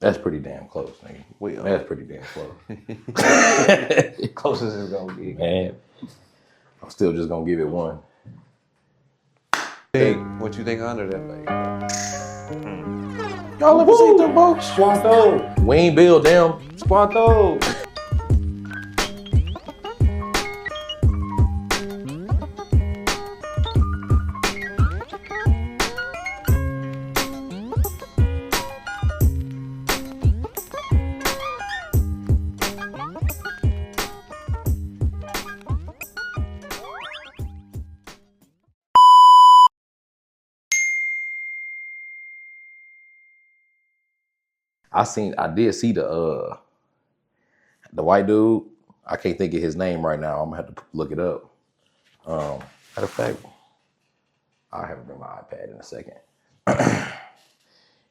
That's pretty damn close, nigga. Well, that's pretty damn close. Closest it's gonna be. Man, I'm still just gonna give it one. What you think under that lake? Y'all ever seen them boats? Squanto. We ain't build them. Squanto. I did see the white dude. I can't think of his name right now. I'm gonna have to look it up. Matter of fact, I have it in my iPad in a second.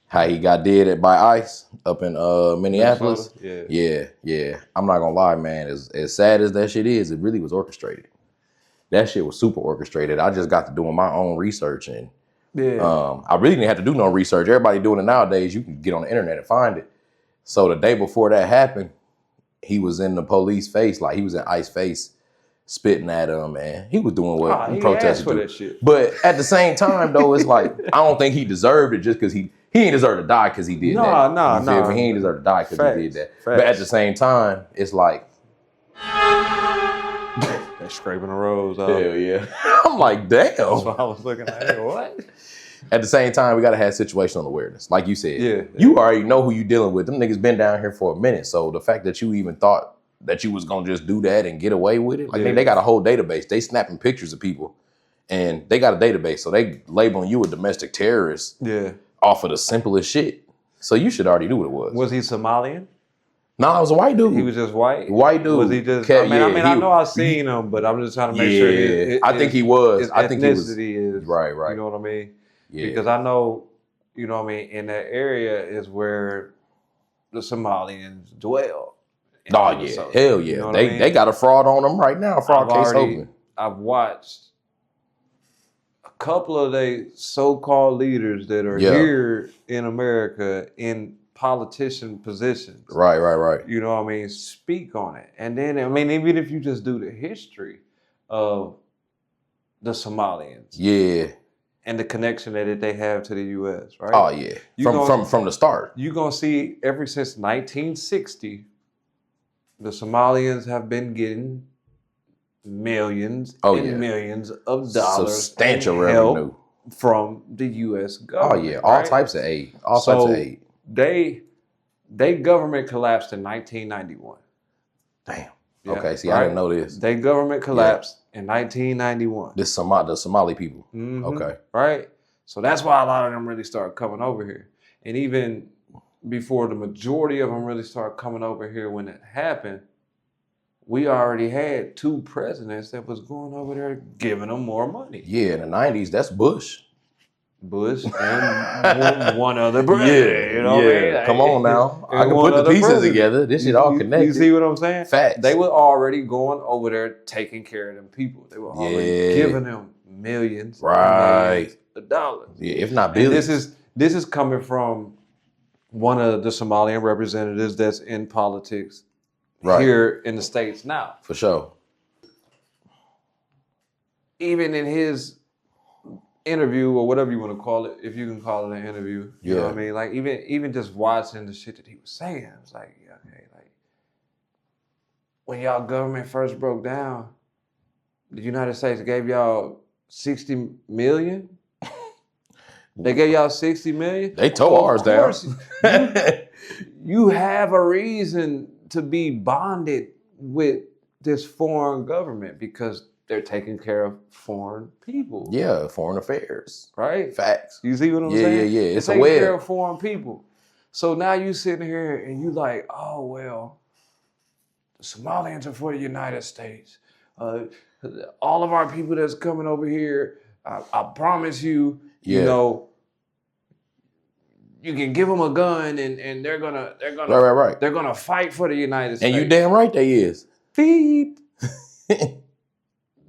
How he got dead by ICE up in Minneapolis. Yeah. I'm not gonna lie, man. As sad as that shit is, it really was orchestrated. That shit was super orchestrated. I just got to doing my own research and I really didn't have to do no research. Everybody doing it nowadays. You can get on the internet and find it. So the day before that happened, he was in the police face, like he was in ICE face, spitting at him, man. He was doing what he protested for that shit. But at the same time, though, it's like I don't think he deserved it just because he ain't deserve to die because he did that. No. He ain't deserve to die because he did that. Facts. But at the same time, it's like they're scraping the roads off. Hell yeah. I'm like, damn. That's what I was looking at. What? At the same time, we gotta have situational awareness. Like you said. Yeah. You already know who you dealing with. Them niggas been down here for a minute. So the fact that you even thought that you was gonna just do that and get away with it, like they got a whole database. They snapping pictures of people and they got a database. So they labeling you a domestic terrorist off of the simplest shit. So you should already knew what it was. Was he Somalian? No, it was a white dude. He was just white? White dude. Was he just, I know I've seen him, but I'm just trying to make sure. I think he was. His I think he was. ethnicity is. Right. You know what I mean? Yeah. Because I know, you know what I mean, in that area is where the Somalians dwell. Oh, yeah. Hell yeah. You know they got a fraud on them right now. Fraud case open. I've watched a couple of they so-called leaders that are here in America in politician positions. Right. You know what I mean? Speak on it. And then, I mean, even if you just do the history of the Somalians. Yeah. And the connection that they have to the U.S., right? Oh, yeah. From the start. You're going to see ever since 1960, the Somalians have been getting millions and millions of dollars. Substantial revenue. From the U.S. government. Oh, yeah. All types of aid. All types of aid. They government collapsed in 1991. Damn. Yeah, okay, see, I didn't know this. They government collapsed in 1991. The Somali people. Mm-hmm. Okay. Right? So that's why a lot of them really started coming over here. And even before the majority of them really started coming over here when it happened, we already had 2 presidents that was going over there giving them more money. Yeah, in the 90s, that's Bush and one other president. You know what I mean? Come on now. I can put the pieces together. This shit all connected. You see what I'm saying? Facts. They were already going over there taking care of them people. They were already giving them millions millions of dollars. Yeah, if not billions. And this is coming from one of the Somalian representatives that's in politics here in the States now. For sure. Even in his interview or whatever you want to call it, if you can call it an interview, you know what I mean? Like even just watching the shit that he was saying, I was like, okay, like when y'all government first broke down, the United States gave y'all 60 million. They gave y'all 60 million. They tore ours down. You have a reason to be bonded with this foreign government because they're taking care of foreign people. Yeah, foreign affairs. Right? Facts. You see what I'm saying? Yeah. It's taking care of foreign people. So now you sitting here and you like, oh, well, the Somalians are for the United States. All of our people that's coming over here, I promise you, you know, you can give them a gun and they're gonna they're gonna fight for the United States. And you damn right they is. Feed.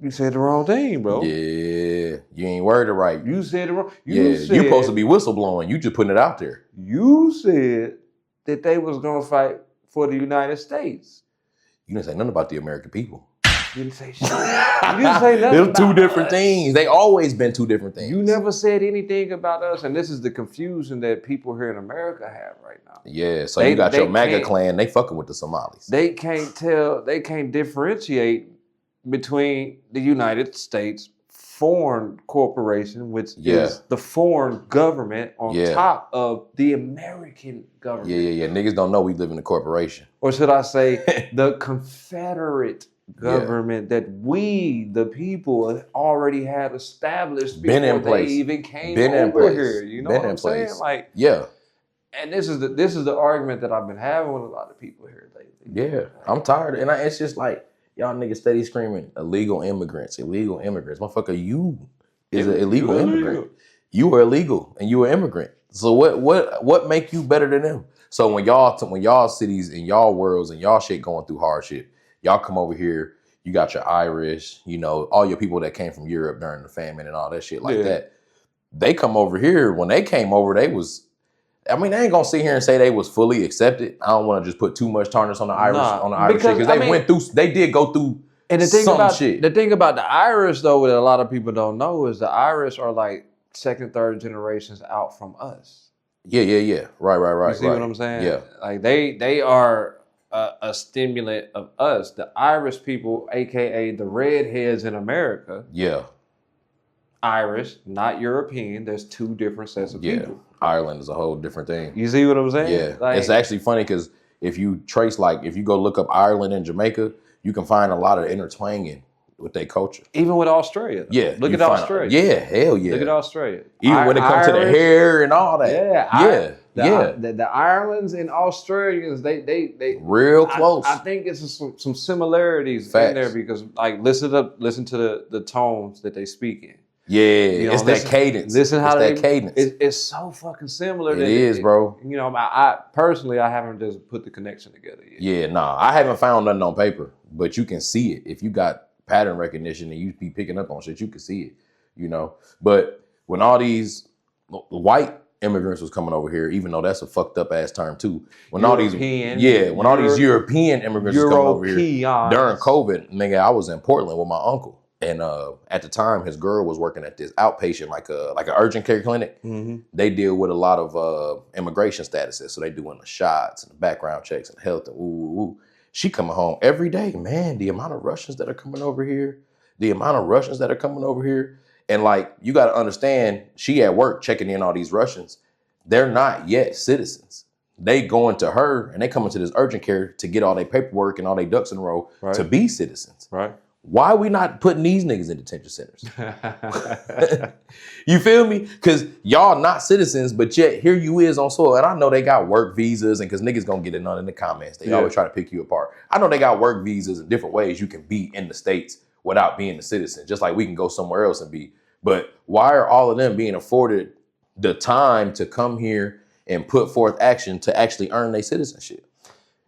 You said the wrong thing, bro. Yeah, you ain't worded right. You said it wrong. You supposed to be whistleblowing. You just putting it out there. You said that they was gonna fight for the United States. You didn't say nothing about the American people. You didn't say shit. You didn't say nothing. They're two different things. They always been two different things. You never said anything about us, and this is the confusion that people here in America have right now. Yeah, so you got your MAGA clan, they fucking with the Somalis. They can't differentiate between the United States foreign corporation, which is the foreign government on top of the American government. Yeah. Niggas don't know we live in a corporation. Or should I say the Confederate government that we, the people, already had established before they even came over here. You know what I'm saying? Like, and this is the argument that I've been having with a lot of people here lately. Yeah, I'm tired, and it's just like y'all niggas steady screaming illegal immigrants. Motherfucker, you is an illegal immigrant. You are illegal, and you are an immigrant. So what make you better than them? So when y'all cities and y'all worlds and y'all shit going through hardship, y'all come over here, you got your Irish, you know, all your people that came from Europe during the famine and all that shit like that. They come over here. When they came over, they ain't gonna sit here and say they was fully accepted. I don't want to just put too much tarnish on the Irish shit because they did go through shit. The thing about the Irish though, that a lot of people don't know is the Irish are like second, third generations out from us. Yeah. Right. You see what I'm saying? Yeah. Like they are a stimulant of us. The Irish people, aka the redheads in America. Yeah. Irish, not European. There's two different sets of people. Ireland is a whole different thing. You see what I'm saying? Yeah. Like, it's actually funny because if you go look up Ireland and Jamaica, you can find a lot of intertwining with their culture. Even with Australia. Yeah. Look at Australia. Hell yeah. Look at Australia. Even when it comes to the hair and all that. The Irelands and Australians, they real close. I think it's some similarities in there because like listen to the tones that they speak in. Yeah, it's that cadence. Listen how that cadence. It's so fucking similar. It is, bro. You know, I personally, I haven't just put the connection together yet. Yeah, nah, I haven't found nothing on paper, but you can see it. If you got pattern recognition and you be picking up on shit, you can see it, you know? But when all these white immigrants was coming over here, even though that's a fucked up ass term too, all these European immigrants was coming over here during COVID, nigga, I was in Portland with my uncle. And at the time, his girl was working at this outpatient, like an urgent care clinic. Mm-hmm. They deal with a lot of immigration statuses, so they doing the shots and the background checks and health and ooh. She coming home every day, man. The amount of Russians that are coming over here, and like you got to understand, she at work checking in all these Russians. They're not yet citizens. They going to her and they coming to this urgent care to get all their paperwork and all their ducks in a row to be citizens. Right. Why are we not putting these niggas in detention centers? You feel me? Because y'all not citizens, but yet here you is on soil. And I know they got work visas, and because niggas gonna get it none in the comments. They always try to pick you apart. I know they got work visas in different ways you can be in the States without being a citizen, just like we can go somewhere else and be. But why are all of them being afforded the time to come here and put forth action to actually earn their citizenship?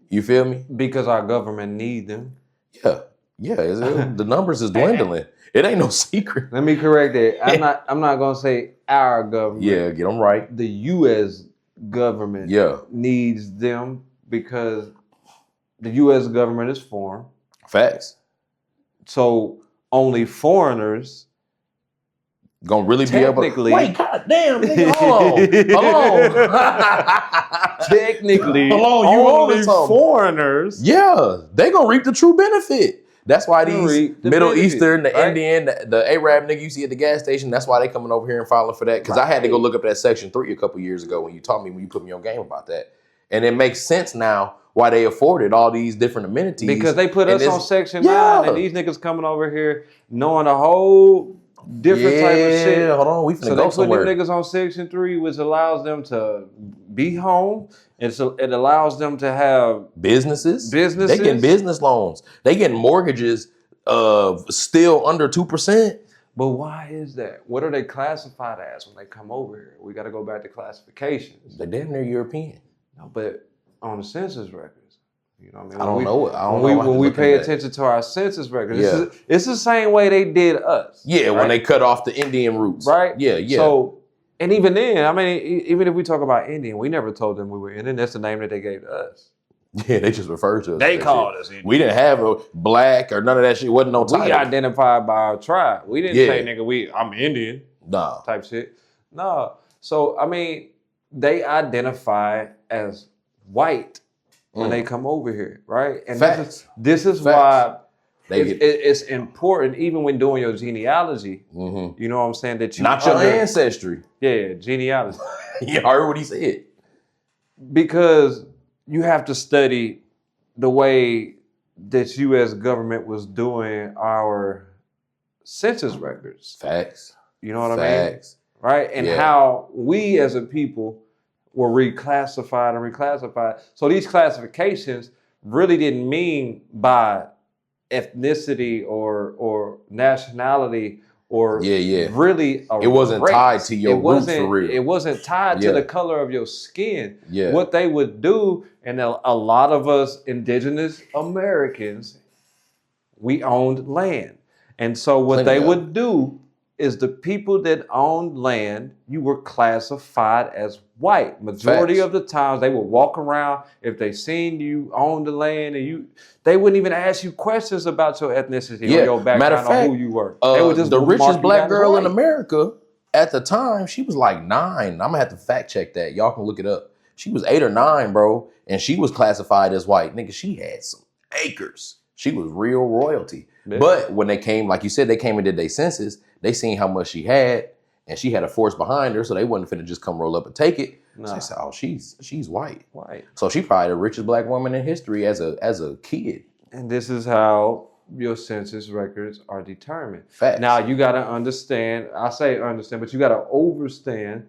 You feel me? Because our government need them. Yeah, the numbers is dwindling. It ain't no secret. Let me correct that. I'm not gonna say our government. Yeah, get them right. The U.S. government needs them because the U.S. government is foreign. Facts. So only foreigners gonna really be able to wait, goddamn, nigga, hold on. Technically, only foreigners. Yeah, they gonna reap the true benefit. That's why these Middle Eastern, the Indian, the Arab nigga you see at the gas station, that's why they coming over here and filing for that. Because I had to go look up that Section 3 a couple years ago when you put me on game about that. And it makes sense now why they afforded all these different amenities. Because they put us on Section 9 and these niggas coming over here knowing a whole different type of shit. Hold on, we finna go somewhere. So they put them niggas on Section 3, which allows them to be home. And so it allows them to have businesses. They getting business loans. They getting mortgages still under 2%. But why is that? What are they classified as when they come over here? We got to go back to classifications. They're damn near European. No, but on the census records, you know what I mean? I don't know. When we pay attention to our census records, it's the same way they did us. Yeah, right? When they cut off the Indian roots. Right? Yeah. So And even then, I mean, even if we talk about Indian, we never told them we were Indian. That's the name that they gave to us. Yeah, they just referred to us. They called us Indian. We didn't have a black or none of that shit. Wasn't no title. We identified by our tribe. We didn't say, nigga, I'm Indian. Nah. Type shit. No. So, I mean, they identify as white when they come over here, right? And this is why it's important, even when doing your genealogy, you know what I'm saying? That you not your ancestry. Yeah, genealogy. You heard what he said. Because you have to study the way that U.S. government was doing our census records. Facts. You know what I mean? Right? And how we as a people were reclassified. So these classifications really didn't mean by ethnicity or nationality or really it wasn't race. Tied to your roots for real. It wasn't tied to the color of your skin. Yeah. What they would do, and a lot of us indigenous Americans, we owned land. And so what they would do is the people that owned land, you were classified as white. Majority of the times they would walk around, if they seen you own the land, and they wouldn't even ask you questions about your ethnicity or your background or who you were. They would just the richest black girl in America at the time, she was like 9. I'm gonna have to fact check that. Y'all can look it up. She was 8 or 9, bro, and she was classified as white. Nigga, she had some acres. She was real royalty. Yeah. But when they came, like you said, they came and did their census, they seen how much she had, and she had a force behind her, so they wasn't finna just come roll up and take it. No. So they said, oh, she's white. White. So she probably the richest black woman in history as a kid. And this is how your census records are determined. Facts. Now you gotta understand, I say understand, but you gotta overstand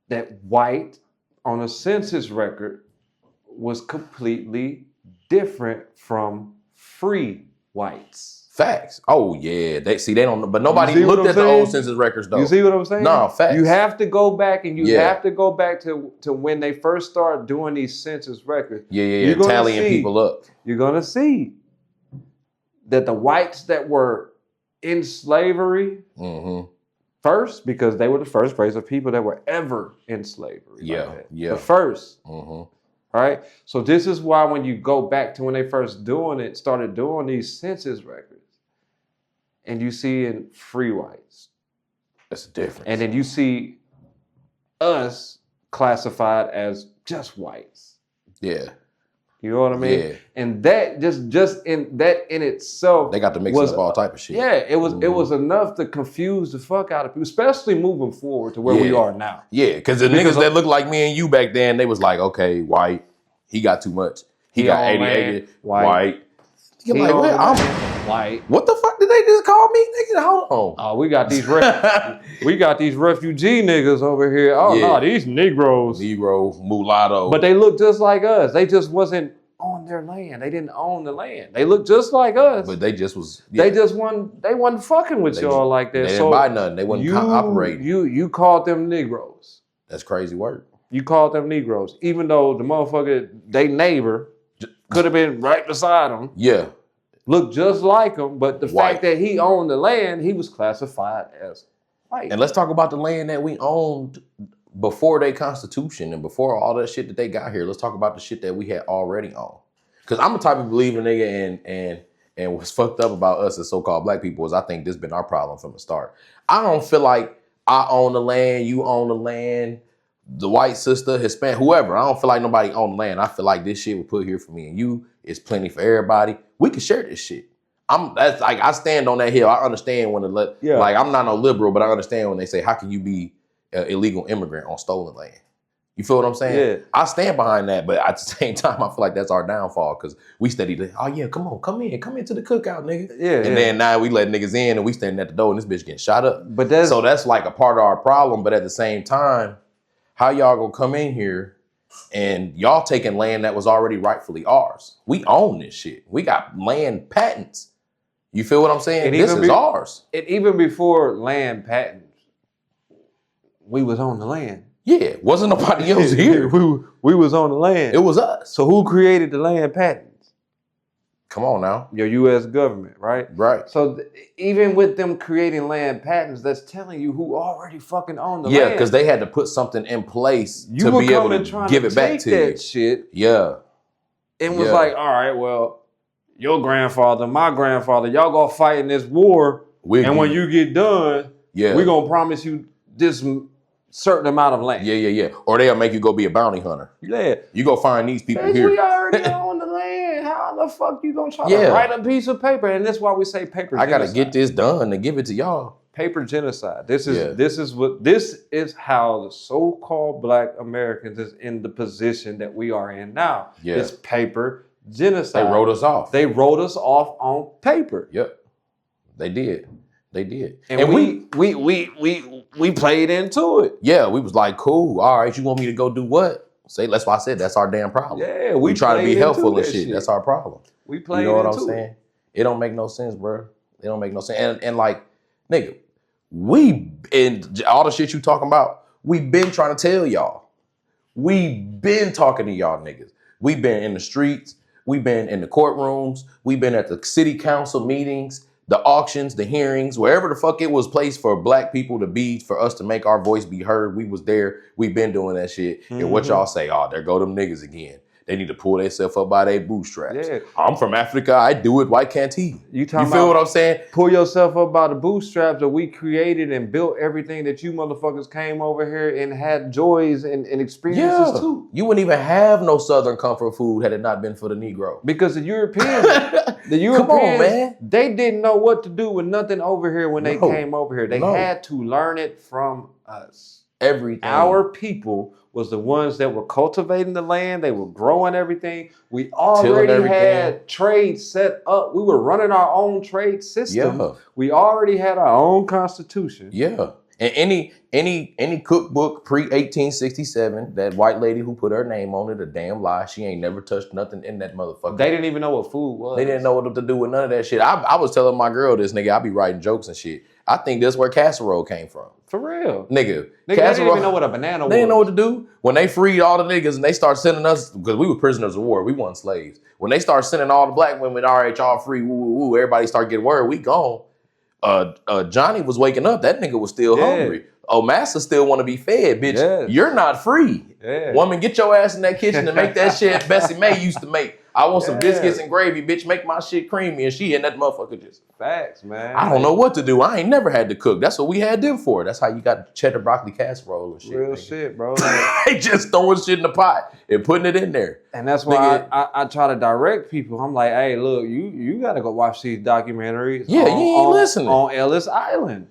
that white on a census record was completely different from free whites. Facts. Oh yeah, they don't. But nobody looked at the old census records though. You see what I'm saying? No, facts. You have to go back and you have to go back to when they first started doing these census records. Yeah. Tallying people up. You're gonna see that the whites that were in slavery first, because they were the first race of people that were ever in slavery. The first. Right? So this is why when you go back to when they first started doing these census records, and you see in free whites. That's the difference. And then you see us classified as just whites. Yeah. You know what I mean? Yeah. And that just in itself, they got to mix up all type of shit. Yeah, it was enough to confuse the fuck out of people, especially moving forward to where we are now. Yeah, because the niggas that looked like me and you back then, they was like, okay, white, he got too much. He got 80, white. You're like, wait, I'm white. What the fuck did they just call me, nigga? Hold on. Oh, we got these refugee niggas over here. Oh no, these Negroes. Negro, mulatto. But they look just like us. They just wasn't on their land. They didn't own the land. They looked just like us. But they just was. Yeah. They wasn't fucking with y'all like that. They didn't buy nothing. They wasn't operating. You called them Negroes. That's crazy work. You called them Negroes, even though the motherfucker, they neighbor, could have been right beside them. Yeah. Looked just like him, but the fact that he owned the land, he was classified as white. And let's talk about the land that we owned before their constitution and before all that shit that they got here. Let's talk about the shit that we had already owned. Because I'm a type of believer, nigga, and what's fucked up about us as so-called black people is I think this been our problem from the start. I don't feel like I own the land, you own the land, the white sister, Hispanic, whoever. I don't feel like nobody own the land. I feel like this shit was put here for me and you. It's plenty for everybody. We can share this shit. That's like, I stand on that hill. I understand when like, I'm not no liberal, but I understand when they say, how can you be an illegal immigrant on stolen land? You feel what I'm saying? Yeah. I stand behind that, but at the same time, I feel like that's our downfall because we steady to, oh yeah, come into the cookout, nigga. Yeah. And then now we let niggas in and we standing at the door and this bitch getting shot up. But so that's like a part of our problem. But at the same time, how y'all gonna come in here and y'all taking land that was already rightfully ours? We own this shit. We got land patents. You feel what I'm saying? This is ours. And even before land patents, we was on the land. Yeah, wasn't nobody else here. We was on the land. It was us. So who created the land patents? Come on now. Your U.S. government, right? Right. So even with them creating land patents, that's telling you who already fucking owned the land. Yeah, because they had to put something in place to be able to give it back to you. Shit. Yeah. And was like, all right, well, your grandfather, my grandfather, y'all go fight in this war. And when you get done, we're going to promise you this certain amount of land. Yeah. Or they'll make you go be a bounty hunter. Yeah. You go find these people here. We already own the land. How the fuck you going to try to write a piece of paper? And that's why we say paper genocide. I got to get this done and give it to y'all. Paper genocide. This is how the so-called Black Americans is in the position that we are in now. Yeah. It's paper genocide. They wrote us off. They wrote us off on paper. Yep. They did. And we played into it. Yeah, we was like, cool. All right, you want me to go do what? That's why I said that's our damn problem. Yeah, we try to be helpful and shit. That's our problem. We played. You know what I'm saying? It don't make no sense, bro. It don't make no sense. And like, nigga, we and all the shit you talking about, we been trying to tell y'all. We been talking to y'all niggas. We been in the streets. We been in the courtrooms. We been at the city council meetings, the auctions, the hearings, wherever the fuck it was placed for Black people to be, for us to make our voice be heard. We was there. We been doing that shit. Mm-hmm. And what y'all say? Oh, there go them niggas again. They need to pull themselves up by their bootstraps. Yeah. I'm from Africa. I do it. Why can't he? You feel what I'm saying? Pull yourself up by the bootstraps that we created and built everything that you motherfuckers came over here and had joys and experiences too. You wouldn't even have no Southern comfort food had it not been for the Negro. Because the Europeans, come on, man. They didn't know what to do with nothing over here when they came over here. They had to learn it from us. Everything. Our people was the ones that were cultivating the land. They were growing everything. We already had trade set up. We were running our own trade system. Yeah. We already had our own constitution. Yeah. And any cookbook pre-1867, that white lady who put her name on it, a damn lie. She ain't never touched nothing in that motherfucker. They didn't even know what food was. They didn't know what to do with none of that shit. I was telling my girl this, nigga, I be writing jokes and shit. I think that's where casserole came from. For real. Nigga they didn't even know what a banana was. They didn't know what to do. When they freed all the niggas and they start sending us, because we were prisoners of war, we weren't slaves. When they start sending all the Black women, all right, y'all free, woo, woo, woo, everybody start getting word, we gone. Johnny was waking up, that nigga was still hungry. Oh, Massa still want to be fed, bitch. Yes. You're not free. Yeah. Woman, get your ass in that kitchen and make that shit Bessie Mae used to make. I want some biscuits and gravy, bitch. Make my shit creamy. And she and that motherfucker just. Facts, man. I don't know what to do. I ain't never had to cook. That's what we had them for. That's how you got cheddar broccoli casserole and shit. Real shit, bro. They just throwing shit in the pot and putting it in there. And that's why I try to direct people. I'm like, hey, look, you got to go watch these documentaries. Yeah, you ain't listening. On Ellis Island.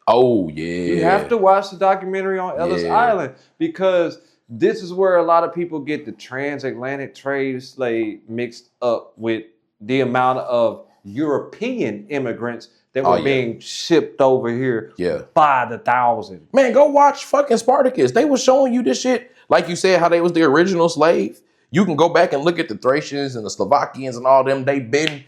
Oh, yeah. You have to watch the documentary on Ellis Island because this is where a lot of people get the transatlantic trade slave mixed up with the amount of European immigrants that were being shipped over here by the thousand. Man, go watch fucking Spartacus. They were showing you this shit. Like you said, how they was the original slave. You can go back and look at the Thracians and the Slovakians and all them. They been,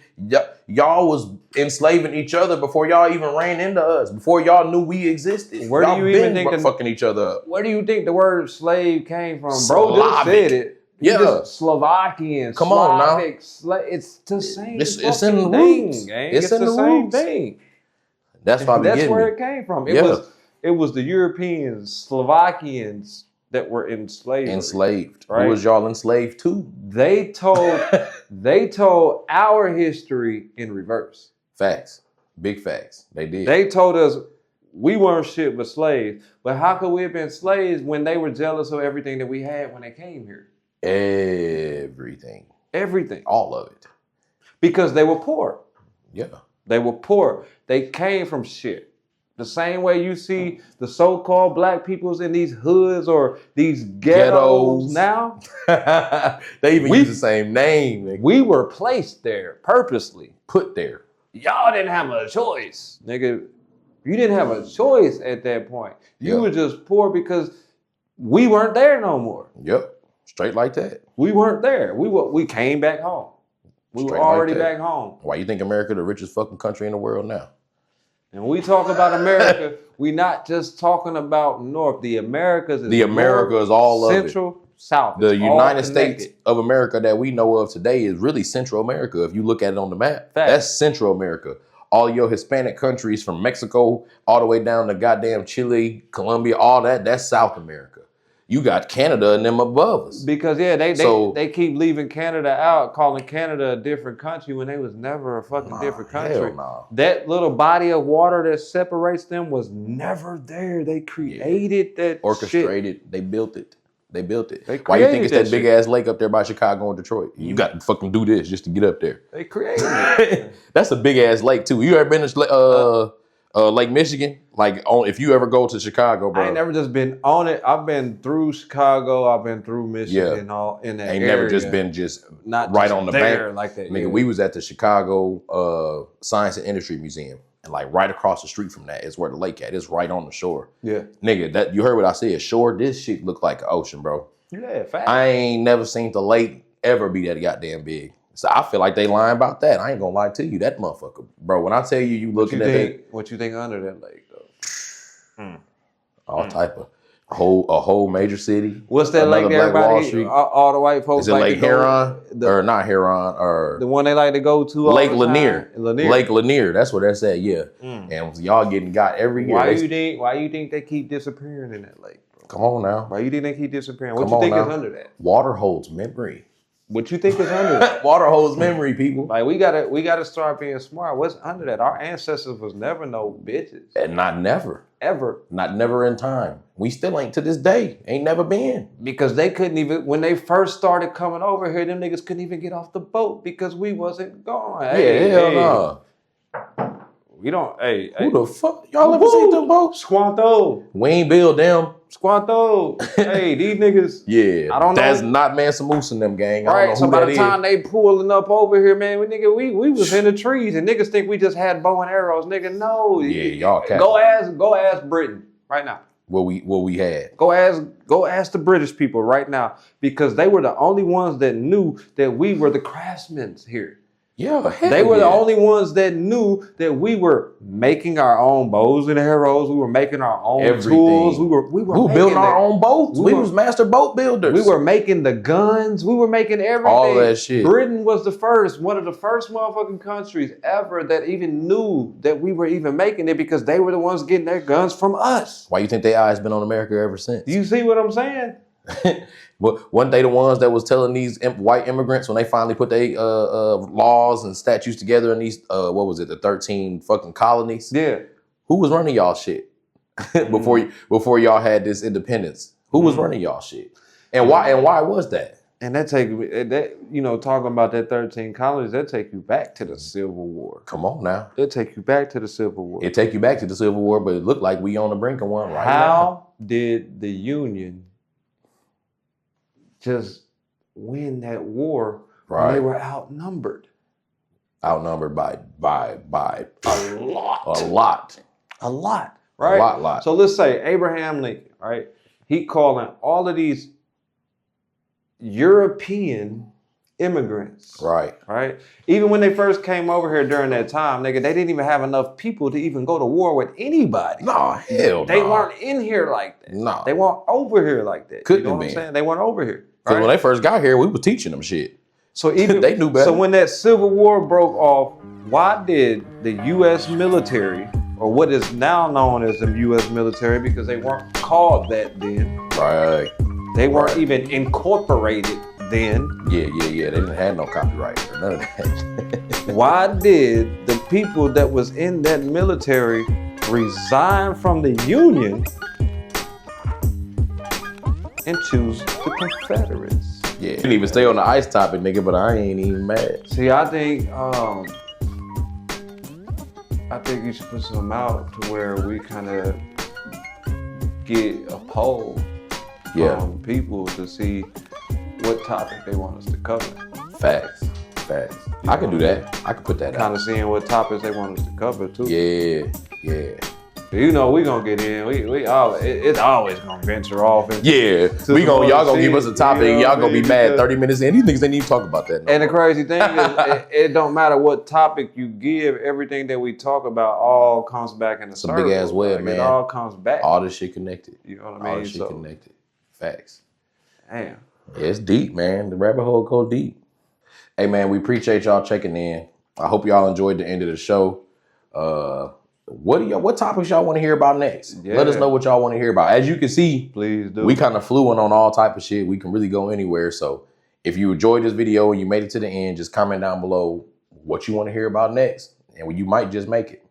y'all was enslaving each other before y'all even ran into us. Before y'all knew we existed. Where do you even think fucking each other up? Where do you think the word slave came from? Bro just said it. Yeah. Slovakian, come on now. It's the same. It's in the roots. It's the same thing. That's why that's where it came from. It was the Europeans, Slovakians that were enslaved. Right? Who was y'all enslaved to? They told our history in reverse. Facts. Big facts. They did. They told us we weren't shit but slaves. But how could we have been slaves when they were jealous of everything that we had when they came here? Everything. All of it. Because they were poor. Yeah. They were poor. They came from shit. The same way you see the so-called Black peoples in these hoods or these ghettos now. They even use the same name. We were placed there purposely. Put there. Y'all didn't have a choice, nigga. You didn't have a choice at that point. You were just poor because we weren't there no more. Yep. Straight like that. We weren't there. We came back home. We were already back home. Why you think America the richest fucking country in the world now? And when we talk about America, we not just talking about North. The Americas is all of it. Central, south. The United States of America that we know of today is really Central America. If you look at it on the map, that's Central America. All your Hispanic countries from Mexico all the way down to goddamn Chile, Colombia, all that's South America. You got Canada and them above us. Because they keep leaving Canada out, calling Canada a different country when they was never a fucking different country. Hell nah. That little body of water that separates them was never there. They created that orchestrated. Shit. They built it. Why you think it's that big ass lake up there by Chicago and Detroit? You got to fucking do this just to get up there. They created it. That's a big ass lake too. You ever been to Lake Michigan? Like, if you ever go to Chicago, bro. I ain't never just been on it. I've been through Chicago. I've been through Michigan, all in that area. Never just been not right on the bank like that. Nigga, we was at the Chicago Science and Industry Museum, and like right across the street from that is where the lake at. It's right on the shore. Yeah, nigga, that you heard what I said. Shore, this shit look like an ocean, bro. Yeah, fact. I ain't never seen the lake ever be that goddamn big. So I feel like they lying about that. I ain't gonna lie to you, that motherfucker, bro. When I tell you looking at that, what you think under that lake though? All type of a whole major city. What's that lake? Everybody, all the white folks. Is it like Lake Huron or not Huron or the one they like to go to? Lake Lanier. Lake Lanier. That's what that's at. Yeah. And y'all getting got every year. Why you think they keep disappearing in that lake, bro? Come on now. Why you think they keep disappearing? What you think is under that? Water holds memory. What you think is under that? Water holds memory, people. Like we gotta start being smart. What's under that? Our ancestors was never no bitches. And not never. Ever. Not never in time. We still ain't to this day. Ain't never been. Because they couldn't even, when they first started coming over here, them niggas couldn't even get off the boat because we wasn't going. Hell no. We don't, Who the fuck? Y'all ever seen them boats? Squanto. We ain't build them. Squanto. Hey, these niggas. Yeah. I don't know. That's not Mansa Moose and them gang. I Right. don't know So who by that the is. time they pulling up over here, man, we was in the trees and niggas think we just had bow and arrows. Nigga, no. Yeah, y'all can't. Go ask Britain right now. What we had. Go ask the British people right now because they were the only ones that knew that we were the craftsmen here. Yeah, they were the only ones that knew that we were making our own bows and arrows. We were making our own tools. We were building our own boats. We was master boat builders. We were making the guns. We were making everything. All that shit. Britain was one of the first motherfucking countries ever that even knew that we were even making it because they were the ones getting their guns from us. Why you think their eyes been on America ever since? You see what I'm saying? But one day the ones that was telling these white immigrants when they finally put their laws and statutes together in these what was it, the 13 fucking colonies? Yeah. Who was running y'all shit before y'all had this independence? Who was running y'all shit? And why was that? And talking about that 13 colonies, that take you back to the Civil War. Come on now. That take you back to the Civil War. It take you back to the Civil War, but it looked like we on the brink of one right now. How did the Union just win that war when they were outnumbered? Outnumbered by a lot. A lot. Right? A lot. So let's say Abraham Lincoln, right? He calling all of these European immigrants. Right? Even when they first came over here during that time, nigga, they didn't even have enough people to even go to war with anybody. No, hell no. They weren't in here like that. No. They weren't over here like that. Couldn't you know have what been. I'm saying? They weren't over here. Because when they first got here, we was teaching them shit. So even they knew better. So when that Civil War broke off, why did the U.S. military, or what is now known as the U.S. military, because they weren't called that then. Right. They weren't even incorporated then. Yeah. They didn't have no copyright or none of that. Why did the people that was in that military resign from the Union and choose the Confederates? Yeah. You didn't even stay on the ICE topic, nigga, but I ain't even mad. See, I think you should put some out to where we kind of get a poll from people to see what topic they want us to cover. Facts. I can do that. I can put that out. Kind of seeing what topics they want us to cover too. Yeah. You know we gonna get in. It's always gonna venture off. Y'all gonna give us a topic. You know, y'all gonna be mad 30 minutes in. These niggas ain't even talk about that. And the crazy thing is, it don't matter what topic you give. Everything that we talk about all comes back in the circle. It's a big ass web, man. It all comes back. All this shit connected. You know what I mean? All this shit connected. Facts. Damn. It's deep, man. The rabbit hole goes deep. Hey, man, we appreciate y'all checking in. I hope y'all enjoyed the end of the show. What topics y'all want to hear about next? Yeah. Let us know what y'all want to hear about. As you can see, please do. We kind of fluent on all type of shit. We can really go anywhere. So if you enjoyed this video and you made it to the end, just comment down below what you want to hear about next, and you might just make it.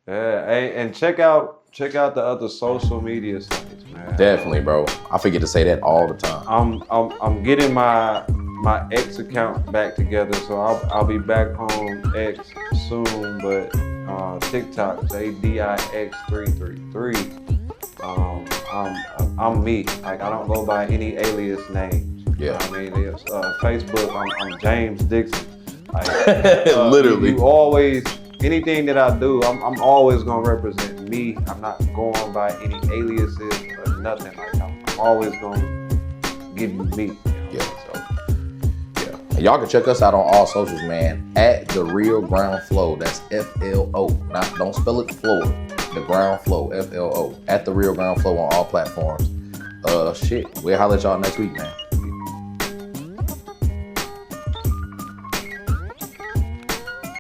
Yeah, and check out the other social media sites, man. Definitely, bro. I forget to say that all the time. I'm getting my X account back together, so I'll be back on X soon. But TikTok, JDIX333. I'm me. Like, I don't go by any alias names. Yeah. I mean, Facebook, I'm James Dixon. Like, literally. You always, anything that I do, I'm always gonna represent me. I'm not going by any aliases or nothing. Like, I'm always gonna give you me. Yeah. So, yeah. And y'all can check us out on all socials, man. At The Real Ground Flow. That's FLO. Don't spell it floor. The Ground Flow, FLO. At The Real Ground Flow on all platforms. We'll holler at y'all next week, man.